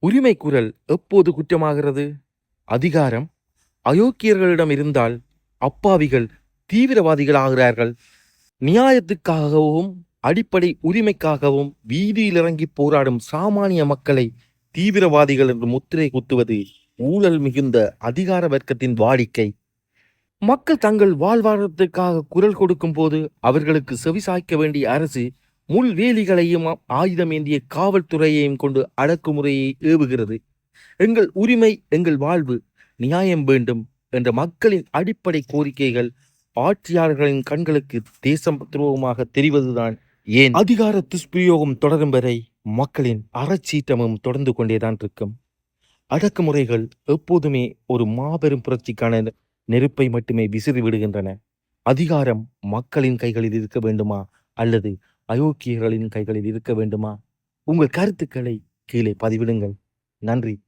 உரிமை குரல் எப்போது குற்றமாகிறது? அதிகாரம் அயோக்கியர்களிடம் இருந்தால் அப்பாவிகள் தீவிரவாதிகளாகிறார்கள். நியாயத்துக்காகவும் அடிப்படை உரிமைக்காகவும் வீதியில் இறங்கி போராடும் சாமானிய மக்களை தீவிரவாதிகள் என்று முத்திரை குத்துவது ஊழல் மிகுந்த அதிகார வர்க்கத்தின் வாடிக்கை. மக்கள் தங்கள் வாழ்வாதாரத்திற்காக குரல் கொடுக்கும் போது அவர்களுக்கு செவிசாய்க்க வேண்டிய அரசு முள்வேலிகளையும் ஆயுதம் ஏந்திய காவல்துறையையும் கொண்டு அடக்குமுறையை ஏவுகிறது. எங்கள் உரிமை, எங்கள் வாழ்வு, நியாயம் வேண்டும் என்ற மக்களின் அடிப்படை கோரிக்கைகள் ஆட்சியாளர்களின் கண்களுக்கு தேசம் துரோகமாக தெரிவதுதான் ஏன் அதிகார துஷ்பிரயோகம் தொடரும் வரை மக்களின் அறச்சீற்றமும் தொடர்ந்து கொண்டேதான் இருக்கும். அடக்குமுறைகள் எப்போதுமே ஒரு மாபெரும் புரட்சிக்கான நெருப்பை மட்டுமே விசிறி விடுகின்றன. அதிகாரம் மக்களின் கைகளில் இருக்க வேண்டுமா அல்லது அயோக்கியர்களின் கைகளில் இருக்க வேண்டுமா? உங்கள் கருத்துக்களை கீழே பதிவிடுங்கள். நன்றி.